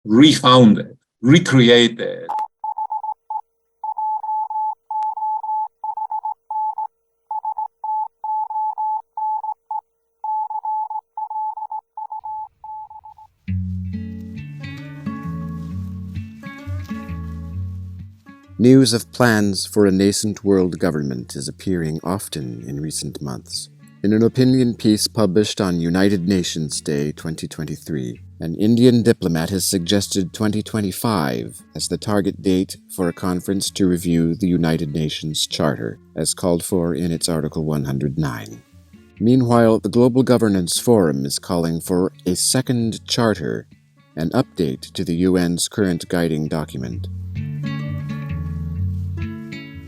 refounded, recreated. News of plans for a nascent world government is appearing often in recent months. In an opinion piece published on United Nations Day 2023, an Indian diplomat has suggested 2025 as the target date for a conference to review the United Nations Charter, as called for in its Article 109. Meanwhile, the Global Governance Forum is calling for a second charter, an update to the UN's current guiding document.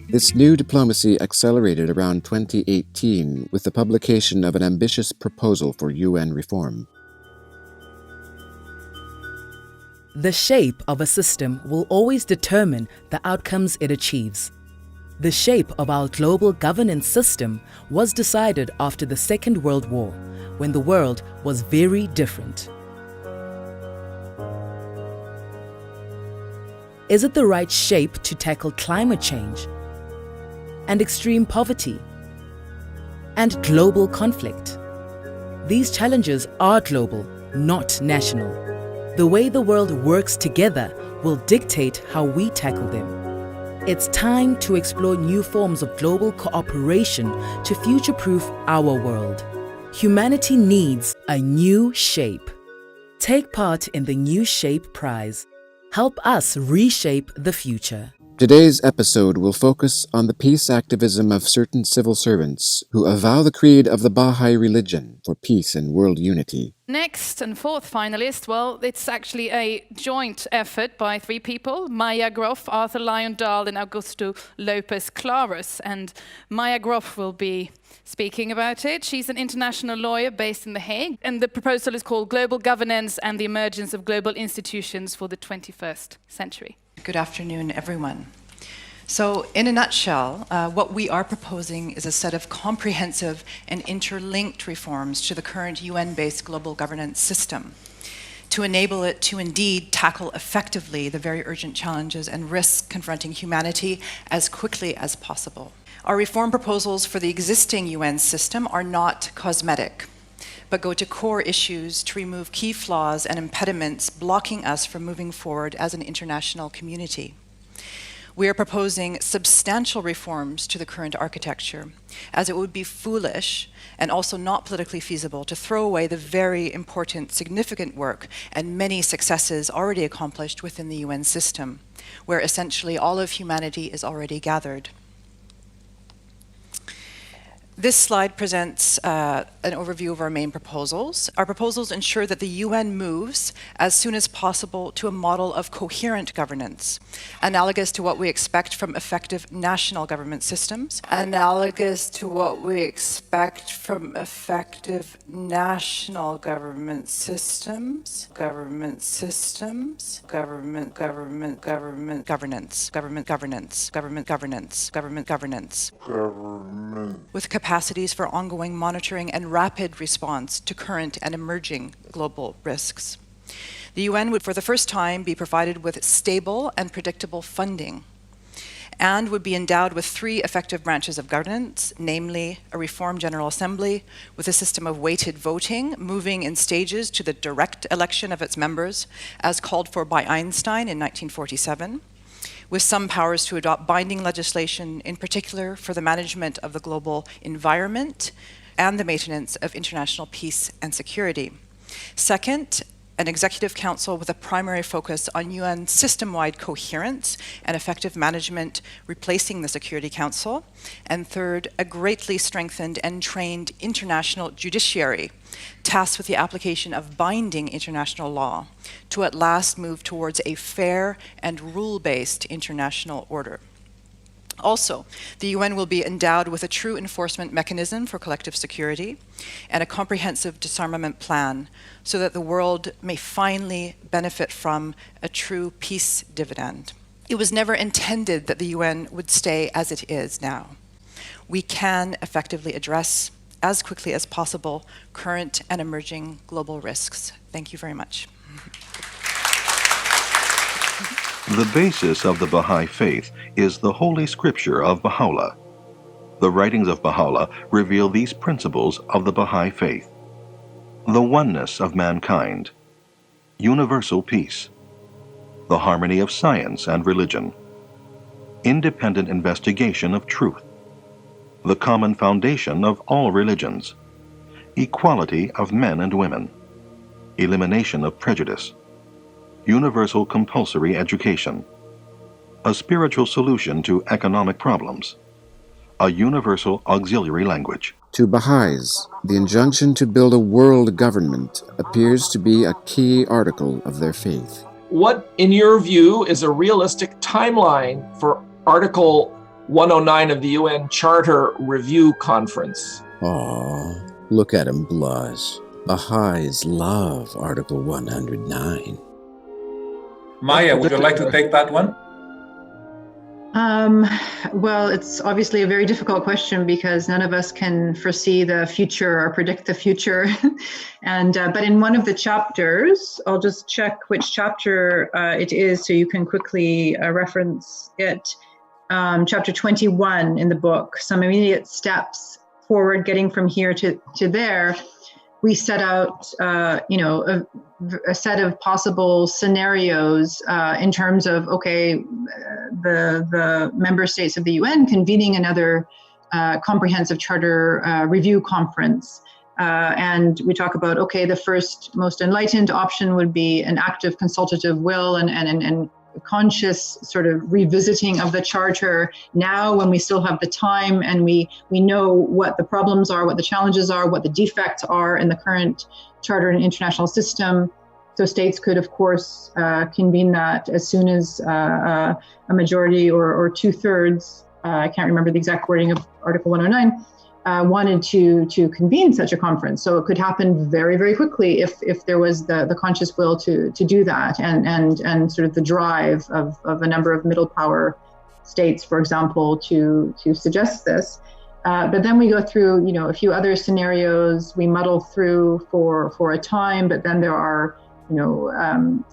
This new diplomacy accelerated around 2018 with the publication of an ambitious proposal for UN reform. The shape of a system will always determine the outcomes it achieves. The shape of our global governance system was decided after the Second World War, when the world was very different. Is it the right shape to tackle climate change and extreme poverty and global conflict? These challenges are global, not national. The way the world works together will dictate how we tackle them. It's time to explore new forms of global cooperation to future-proof our world. Humanity needs a new shape. Take part in the New Shape Prize. Help us reshape the future. Today's episode will focus on the peace activism of certain civil servants who avow the creed of the Bahá'í religion for peace and world unity. Next and fourth finalist, well, it's actually a joint effort by three people, Maya Groff, Arthur Lyon Dahl and Augusto Lopez Claros. And Maya Groff will be speaking about it. She's an international lawyer based in The Hague, and the proposal is called Global Governance and the Emergence of Global Institutions for the 21st Century. Good afternoon, everyone. So, in a nutshell, what we are proposing is a set of comprehensive and interlinked reforms to the current UN-based global governance system to enable it to indeed tackle effectively the very urgent challenges and risks confronting humanity as quickly as possible. Our reform proposals for the existing UN system are not cosmetic, but go to core issues to remove key flaws and impediments blocking us from moving forward as an international community. We are proposing substantial reforms to the current architecture, as it would be foolish and also not politically feasible to throw away the very important, significant work and many successes already accomplished within the UN system, where essentially all of humanity is already gathered. This slide presents an overview of our main proposals. Our proposals ensure that the UN moves as soon as possible to a model of coherent governance, analogous to what we expect from effective national government systems. Analogous to what we expect from effective national government systems. Government systems. Government governance. With capacities for ongoing monitoring and rapid response to current and emerging global risks. The UN would for the first time be provided with stable and predictable funding and would be endowed with three effective branches of governance, namely a reformed General Assembly with a system of weighted voting, moving in stages to the direct election of its members as called for by Einstein in 1947, with some powers to adopt binding legislation, in particular for the management of the global environment and the maintenance of international peace and security. Second, an executive council with a primary focus on UN system-wide coherence and effective management, replacing the Security Council. And third, a greatly strengthened and trained international judiciary, tasked with the application of binding international law to at last move towards a fair and rule-based international order. Also, the UN will be endowed with a true enforcement mechanism for collective security and a comprehensive disarmament plan so that the world may finally benefit from a true peace dividend. It was never intended that the UN would stay as it is now. We can effectively address, as quickly as possible, current and emerging global risks. Thank you very much. The basis of the Baha'i faith is the Holy Scripture of Baha'u'llah. The writings of Baha'u'llah reveal these principles of the Baha'i faith: the oneness of mankind, universal peace, the harmony of science and religion, independent investigation of truth, the common foundation of all religions, equality of men and women, elimination of prejudice, universal compulsory education, a spiritual solution to economic problems, a universal auxiliary language. To Baha'is, the injunction to build a world government appears to be a key article of their faith. What, in your view, is a realistic timeline for Article 109 of the UN Charter Review Conference? Aw, look at him blush. Baha'is love Article 109. Maya, would you like to take that one? Well, it's obviously a very difficult question because none of us can foresee the future or predict the future. But in one of the chapters, I'll just check which chapter it is so you can quickly reference it. Chapter 21 in the book, some immediate steps forward, getting from here to there. We set out, a set of possible scenarios in terms of, the member states of the UN convening another comprehensive charter review conference. And we talk about, the first most enlightened option would be an active consultative will and conscious sort of revisiting of the charter now when we still have the time and we know what the problems are, what the challenges are, what the defects are in the current charter and international system. So states could, of course, convene that as soon as a majority or 2/3, I can't remember the exact wording of Article 109, wanted to convene such a conference. So it could happen very, very quickly if there was the conscious will to do that and sort of the drive of a number of middle power states, for example, to suggest this. But then we go through, a few other scenarios we muddle through for a time, but then there are,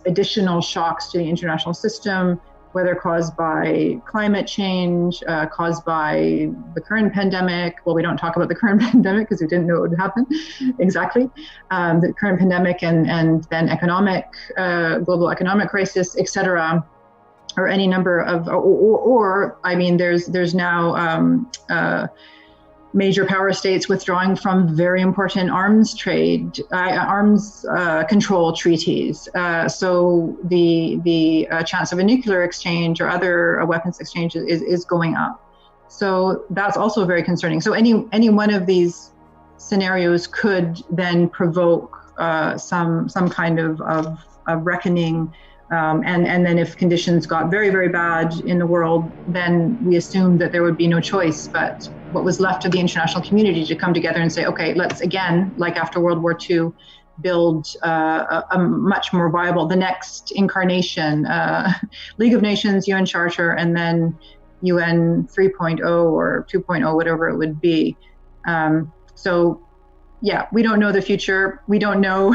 additional shocks to the international system, whether caused by climate change, caused by the current pandemic. Well, we don't talk about the current pandemic because we didn't know it would happen exactly. The current pandemic and then global economic crisis, et cetera, or any number of, there's now major power states withdrawing from very important arms control treaties. So the chance of a nuclear exchange or other weapons exchange is going up. So that's also very concerning. So any one of these scenarios could then provoke some kind of reckoning. And then if conditions got very, very bad in the world, then we assumed that there would be no choice but what was left of the international community to come together and say, okay, let's again, like after World War II, build a much more viable, the next incarnation, League of Nations, UN Charter, and then UN 3.0 or 2.0, whatever it would be. Yeah, we don't know the future. We don't know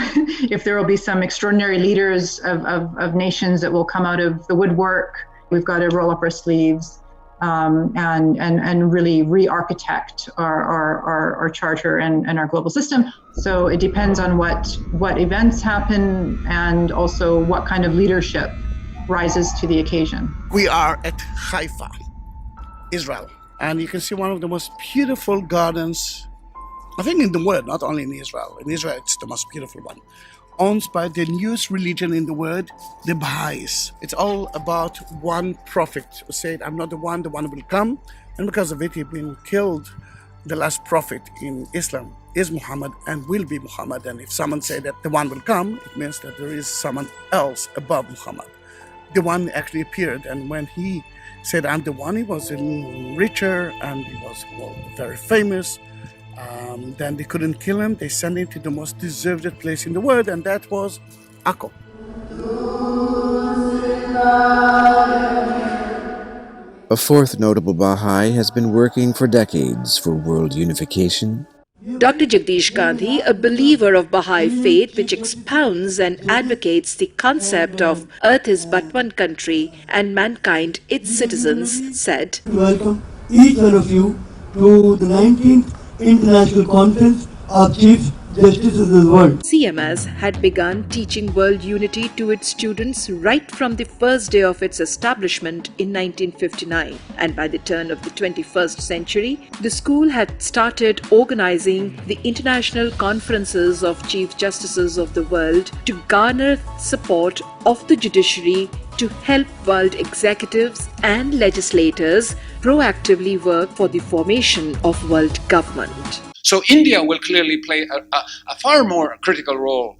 if there will be some extraordinary leaders of nations that will come out of the woodwork. We've got to roll up our sleeves and really re-architect our charter and our global system. So it depends on what events happen and also what kind of leadership rises to the occasion. We are at Haifa, Israel, and you can see one of the most beautiful gardens, I think in the world, not only in Israel. In Israel, it's the most beautiful one. Owned by the newest religion in the world, the Bahá'ís. It's all about one prophet who said, I'm not the one will come. And because of it, he's been killed. The last prophet in Islam is Muhammad and will be Muhammad. And if someone said that the one will come, it means that there is someone else above Muhammad. The one actually appeared. And when he said, I'm the one, he was richer and he was very famous. Then they couldn't kill him. They sent him to the most deserved place in the world, and that was Akko. A fourth notable Baha'i has been working for decades for world unification. Dr. Jagdish Gandhi, a believer of Baha'i faith which expounds and advocates the concept of Earth is but one country and mankind its citizens, said, Welcome each one of you to the 19th International Conference of Chief Justices of the World. CMS had begun teaching world unity to its students right from the first day of its establishment in 1959. And by the turn of the 21st century, the school had started organizing the international conferences of Chief Justices of the world to garner support of the judiciary to help world executives and legislators proactively work for the formation of world government. So India will clearly play a far more critical role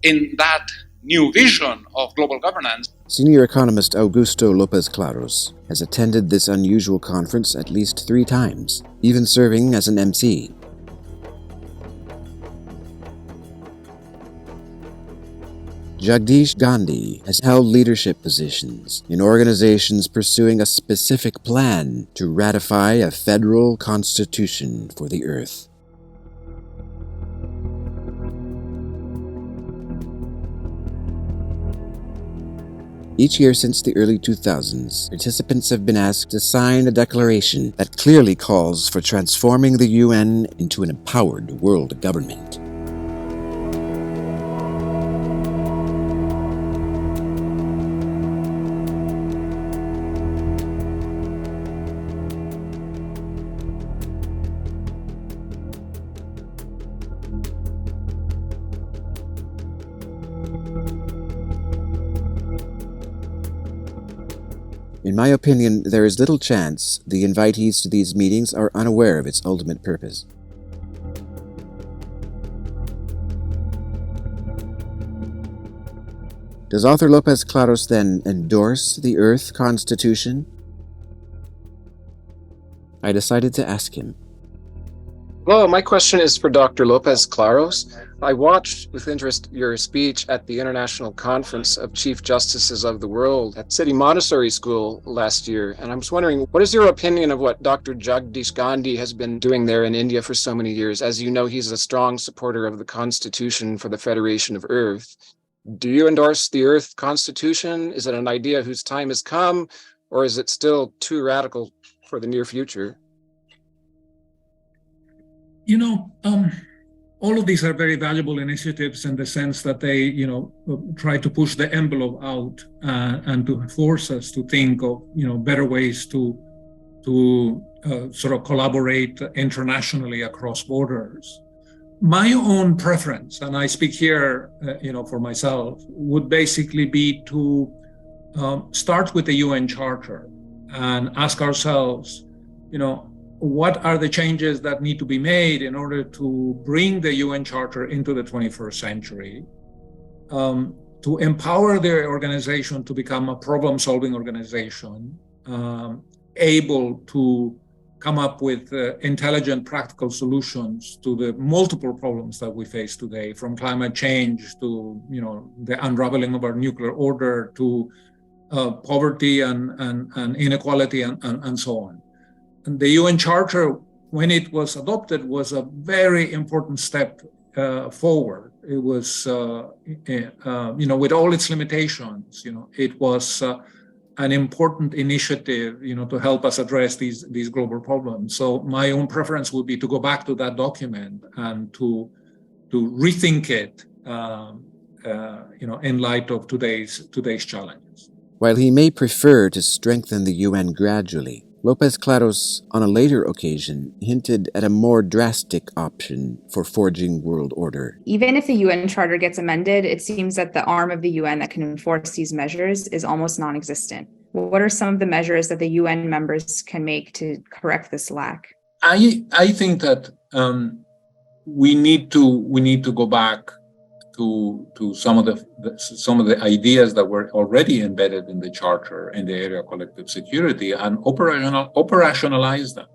in that new vision of global governance. Senior economist Augusto Lopez Claros has attended this unusual conference at least 3 times, even serving as an MC. Jagdish Gandhi has held leadership positions in organizations pursuing a specific plan to ratify a federal constitution for the earth. Each year since the early 2000s, participants have been asked to sign a declaration that clearly calls for transforming the UN into an empowered world government. In my opinion, there is little chance the invitees to these meetings are unaware of its ultimate purpose. Does author Lopez Claros then endorse the Earth Constitution? I decided to ask him. Hello, my question is for Dr. Lopez Claros. I watched with interest your speech at the International Conference of Chief Justices of the World at City Montessori School last year, and I was wondering, what is your opinion of what Dr. Jagdish Gandhi has been doing there in India for so many years? As you know, he's a strong supporter of the Constitution for the Federation of Earth. Do you endorse the Earth Constitution? Is it an idea whose time has come, or is it still too radical for the near future? You know, all of these are very valuable initiatives in the sense that they, try to push the envelope out and to force us to think of, better ways to sort of collaborate internationally across borders. My own preference, and I speak here, for myself, would basically be to start with the UN Charter and ask ourselves, what are the changes that need to be made in order to bring the UN Charter into the 21st century, to empower the organization to become a problem-solving organization, able to come up with intelligent, practical solutions to the multiple problems that we face today, from climate change to, the unraveling of our nuclear order to poverty and inequality and so on. And the UN Charter, when it was adopted, was a very important step forward. It was, with all its limitations, it was an important initiative, to help us address these global problems. So my own preference would be to go back to that document and to rethink it, in light of today's challenges. While he may prefer to strengthen the UN gradually, Lopez Claros, on a later occasion, hinted at a more drastic option for forging world order. Even if the UN Charter gets amended, it seems that the arm of the UN that can enforce these measures is almost non-existent. What are some of the measures that the UN members can make to correct this lack? I think that we need to go back to some of the ideas that were already embedded in the Charter in the area of collective security and operationalize them.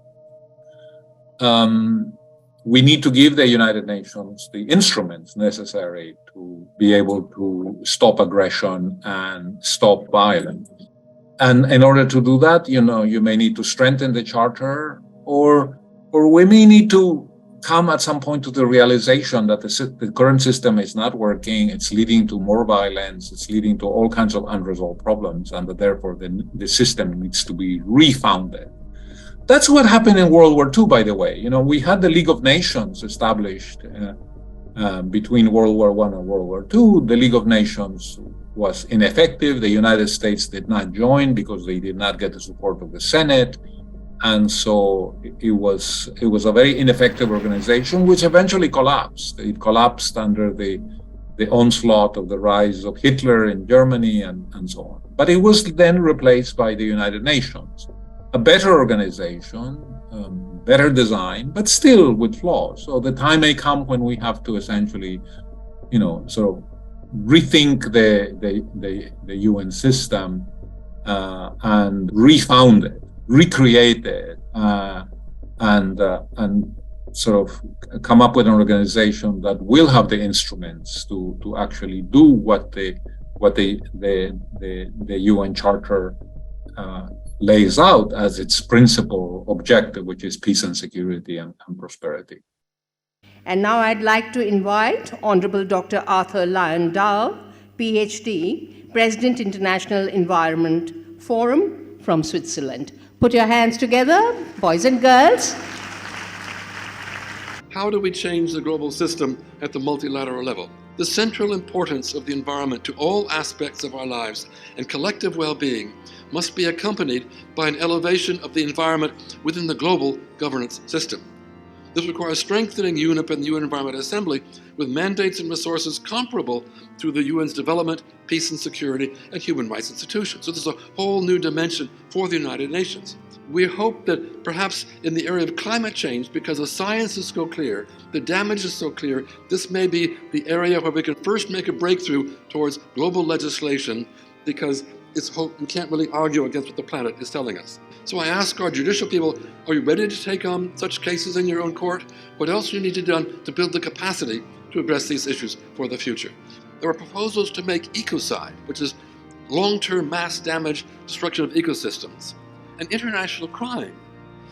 We need to give the United Nations the instruments necessary to be able to stop aggression and stop violence. And in order to do that, you may need to strengthen the Charter, or we may need to come at some point to the realization that the current system is not working. It's leading to more violence. It's leading to all kinds of unresolved problems, and that therefore the system needs to be refounded. That's what happened in World War II, by the way. We had the League of Nations established between World War I and World War II. The League of Nations was ineffective. The United States did not join because they did not get the support of the Senate. And so it was a very ineffective organization, which eventually collapsed. It collapsed under the onslaught of the rise of Hitler in Germany and so on. But it was then replaced by the United Nations, a better organization, better design, but still with flaws. So the time may come when we have to essentially, sort of rethink the UN system and refound it, recreate it, and sort of come up with an organization that will have the instruments to actually do what the UN Charter lays out as its principal objective, which is peace and security and prosperity. And now I'd like to invite Honorable Dr. Arthur Lyon Dahl, PhD, President, International Environment Forum from Switzerland. Put your hands together, boys and girls. How do we change the global system at the multilateral level? The central importance of the environment to all aspects of our lives and collective well-being must be accompanied by an elevation of the environment within the global governance system. This requires strengthening UNEP and the UN Environment Assembly with mandates and resources comparable to the UN's development, peace and security, and human rights institutions. So there's a whole new dimension for the United Nations. We hope that perhaps in the area of climate change, because the science is so clear, the damage is so clear, this may be the area where we can first make a breakthrough towards global legislation, because we can't really argue against what the planet is telling us. So I ask our judicial people, are you ready to take on such cases in your own court? What else do you need to do to build the capacity to address these issues for the future? There are proposals to make ecocide, which is long-term mass damage, destruction of ecosystems, an international crime,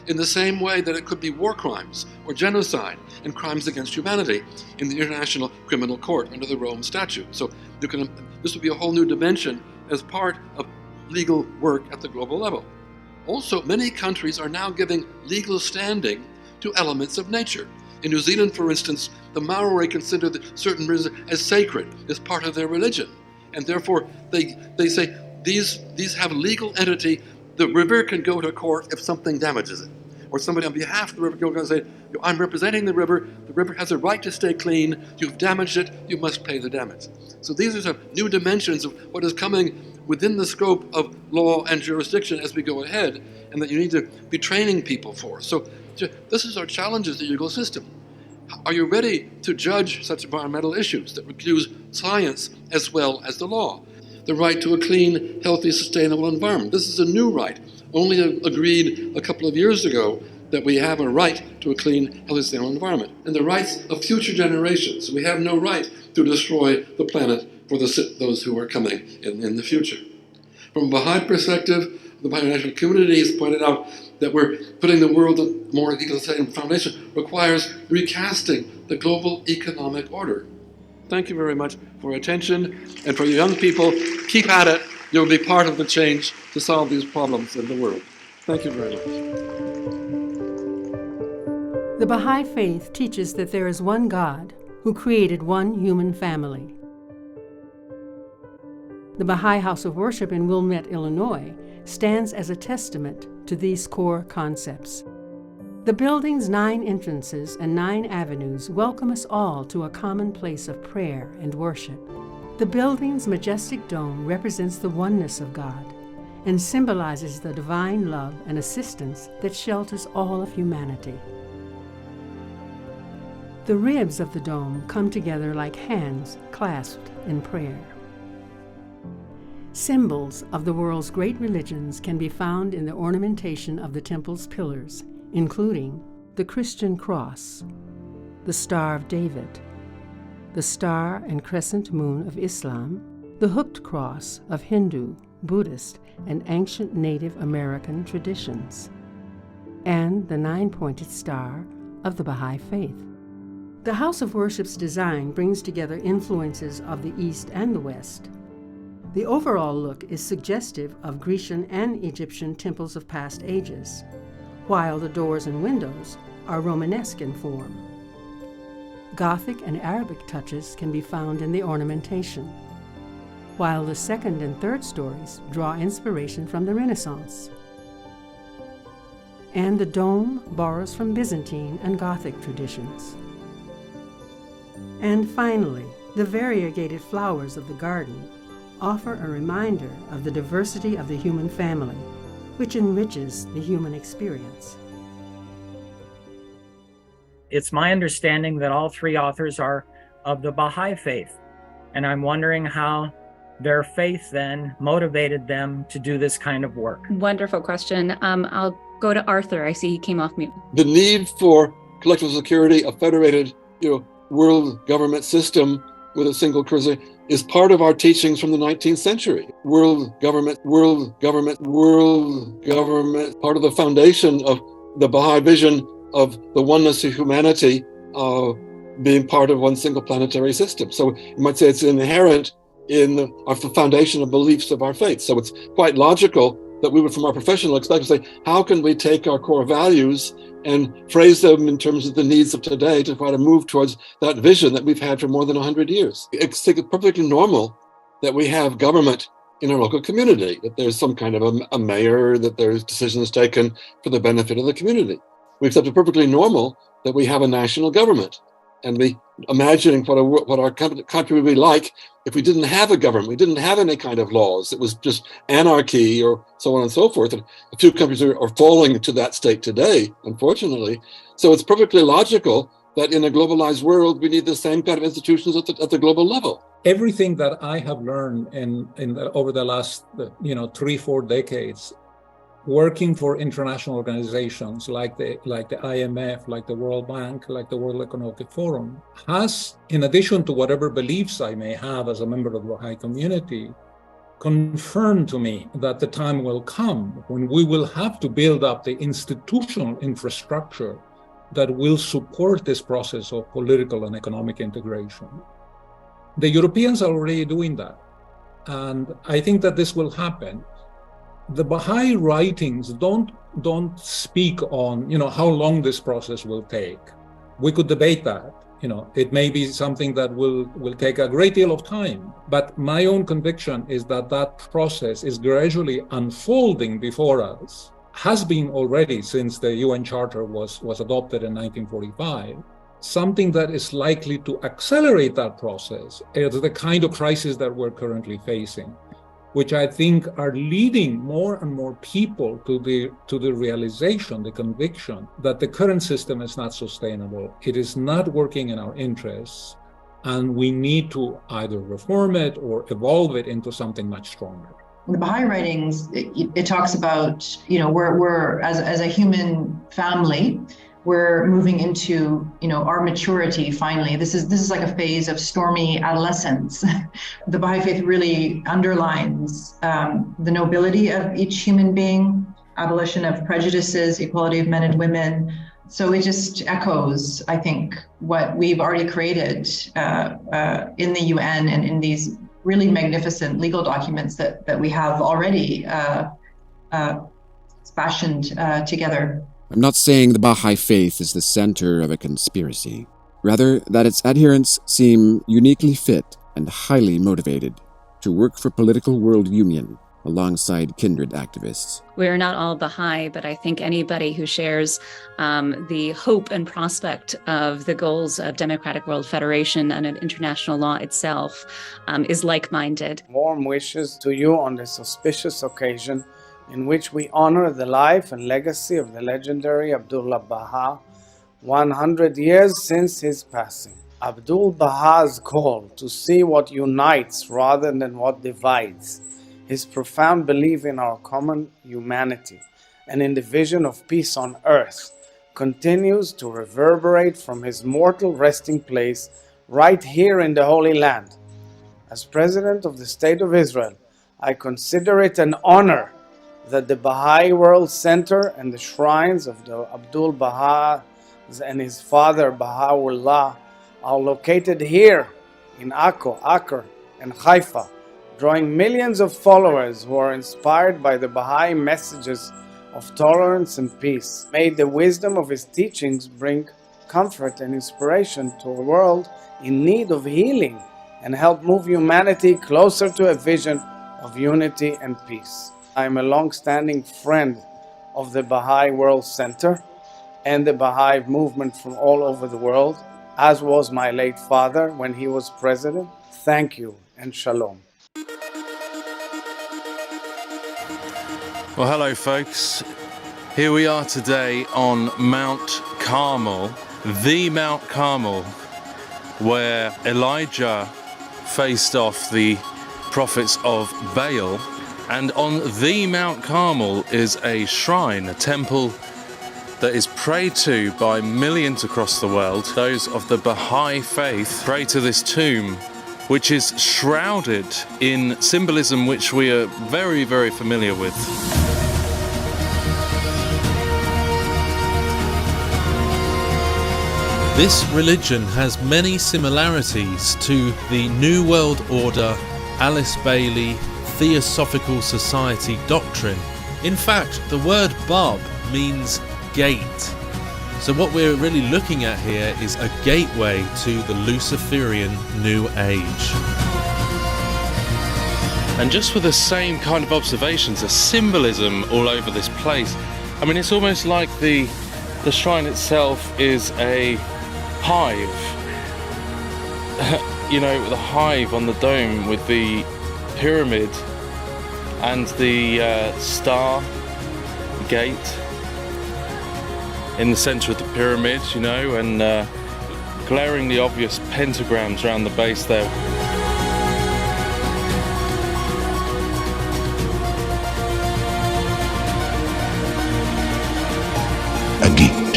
in the same way that it could be war crimes or genocide and crimes against humanity in the International Criminal Court under the Rome Statute. So this would be a whole new dimension as part of legal work at the global level. Also, many countries are now giving legal standing to elements of nature. In New Zealand, for instance, the Maori consider certain rivers as sacred, as part of their religion. And therefore, they say these have legal entity. The river can go to court if something damages it. Or somebody on behalf of the river can go and say, I'm representing the river has a right to stay clean, you've damaged it, you must pay the damage. So these are some new dimensions of what is coming within the scope of law and jurisdiction as we go ahead, and that you need to be training people for. So this is our challenge as the legal system. Are you ready to judge such environmental issues that use science as well as the law? The right to a clean, healthy, sustainable environment. This is a new right, only agreed a couple of years ago, that we have a right to a clean, healthy, sustainable environment. And the rights of future generations. We have no right to destroy the planet for those who are coming in the future. From a Baha'i perspective, the Baha'i national community has pointed out that we're putting the world on a more egalitarian foundation requires recasting the global economic order. Thank you very much for your attention, and for the young people, keep at it. You'll be part of the change to solve these problems in the world. Thank you very much. The Baha'i faith teaches that there is one God who created one human family. The Baha'i House of Worship in Wilmette, Illinois, stands as a testament to these core concepts. The building's 9 entrances and 9 avenues welcome us all to a common place of prayer and worship. The building's majestic dome represents the oneness of God and symbolizes the divine love and assistance that shelters all of humanity. The ribs of the dome come together like hands clasped in prayer. Symbols of the world's great religions can be found in the ornamentation of the temple's pillars, including the Christian cross, the Star of David, the star and crescent moon of Islam, the hooked cross of Hindu, Buddhist, and ancient Native American traditions, and the 9-pointed star of the Baha'i faith. The house of worship's design brings together influences of the East and the West. The overall look is suggestive of Grecian and Egyptian temples of past ages, while the doors and windows are Romanesque in form. Gothic and Arabic touches can be found in the ornamentation, while the second and third stories draw inspiration from the Renaissance. And the dome borrows from Byzantine and Gothic traditions. And finally, the variegated flowers of the garden offer a reminder of the diversity of the human family, which enriches the human experience. It's my understanding that all three authors are of the Baha'i faith, and I'm wondering how their faith then motivated them to do this kind of work. Wonderful question. I'll go to Arthur. I see he came off mute. The need for collective security, a federated, world government system with a single currency is part of our teachings from the 19th century. World government, part of the foundation of the Baha'i vision of the oneness of humanity being part of one single planetary system. So you might say it's inherent in our foundation of beliefs of our faith. So it's quite logical that we would, from our professional perspective, say, how can we take our core values and phrase them in terms of the needs of today to try to move towards that vision that we've had for more than 100 years? It's perfectly normal that we have government in our local community, that there's some kind of a mayor, that there's decisions taken for the benefit of the community. We accept it perfectly normal that we have a national government. And we imagining what our country would be like if we didn't have a government, we didn't have any kind of laws. It was just anarchy or so on and so forth. And a few countries are falling to that state today, unfortunately. So it's perfectly logical that in a globalized world, we need the same kind of institutions at the global level. Everything that I have learned over the last 3-4 decades, working for international organizations like the IMF, like the World Bank, like the World Economic Forum, has, in addition to whatever beliefs I may have as a member of the Baha'i community, confirmed to me that the time will come when we will have to build up the institutional infrastructure that will support this process of political and economic integration. The Europeans are already doing that. And I think that this will happen. The Baha'i writings don't speak on, how long this process will take. We could debate that. It may be something that will take a great deal of time. But my own conviction is that process is gradually unfolding before us, has been already since the UN Charter was adopted in 1945. Something that is likely to accelerate that process is the kind of crisis that we're currently facing, which I think are leading more and more people to the realization, the conviction that the current system is not sustainable. It is not working in our interests, and we need to either reform it or evolve it into something much stronger. In the Baha'i writings, it talks about, we're as a human family, we're moving into, our maturity finally. This is like a phase of stormy adolescence. The Baha'i faith really underlines the nobility of each human being, abolition of prejudices, equality of men and women. So it just echoes, I think, what we've already created in the UN and in these really magnificent legal documents that we have already fashioned together. I'm not saying the Baha'i faith is the center of a conspiracy. Rather, that its adherents seem uniquely fit and highly motivated to work for political world union alongside kindred activists. We're not all Baha'i, but I think anybody who shares the hope and prospect of the goals of democratic world federation and of international law itself is like-minded. Warm wishes to you on this auspicious occasion in which we honor the life and legacy of the legendary Abdullah Baha, 100 years since his passing. Abdul Baha's call to see what unites rather than what divides, his profound belief in our common humanity and in the vision of peace on earth, continues to reverberate from his mortal resting place right here in the Holy Land. As President of the State of Israel, I consider it an honor that the Baha'i World Center and the shrines of the Abdul Baha and his father Baha'u'llah are located here in Akko, Acre, and Haifa, drawing millions of followers who are inspired by the Baha'i messages of tolerance and peace. May the wisdom of his teachings bring comfort and inspiration to a world in need of healing and help move humanity closer to a vision of unity and peace. I am a long-standing friend of the Baha'i World Center and the Baha'i movement from all over the world, as was my late father when he was president. Thank you and shalom. Well, hello folks. Here we are today on Mount Carmel, the Mount Carmel, where Elijah faced off the prophets of Baal. And on the Mount Carmel is a shrine, a temple that is prayed to by millions across the world. Those of the Baha'i faith pray to this tomb, which is shrouded in symbolism which we are very, very familiar with. This religion has many similarities to the New World Order, Alice Bailey, Theosophical Society doctrine. In fact, the word Bab means gate. So what we're really looking at here is a gateway to the Luciferian New Age. And just for the same kind of observations, a symbolism all over this place. I mean, it's almost like the shrine itself is a hive. You know, the hive on the dome with the pyramid and the star gate in the center of the pyramid, you know, and glaringly obvious pentagrams around the base there. A gate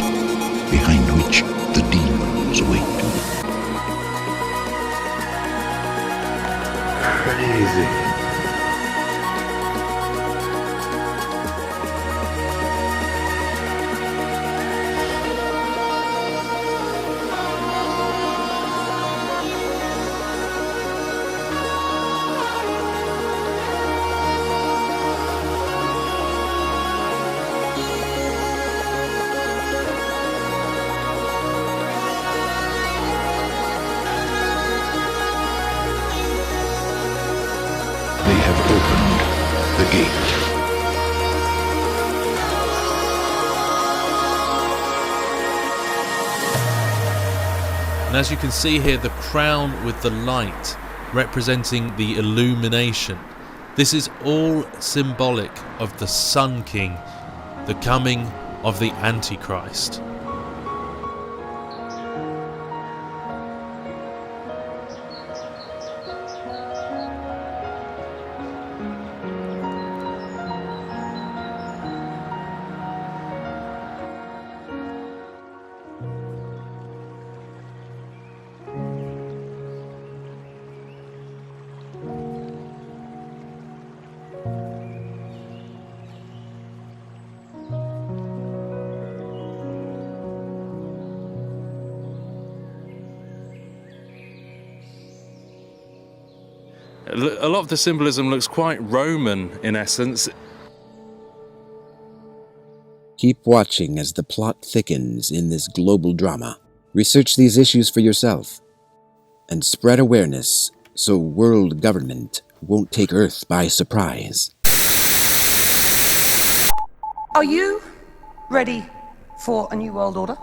behind which the demons wait. Crazy. The gate. And as you can see here, the crown with the light representing the illumination. This is all symbolic of the Sun King, the coming of the Antichrist. A lot of the symbolism looks quite Roman in essence. Keep watching as the plot thickens in this global drama. Research these issues for yourself and spread awareness so world government won't take Earth by surprise. Are you ready for a new world order?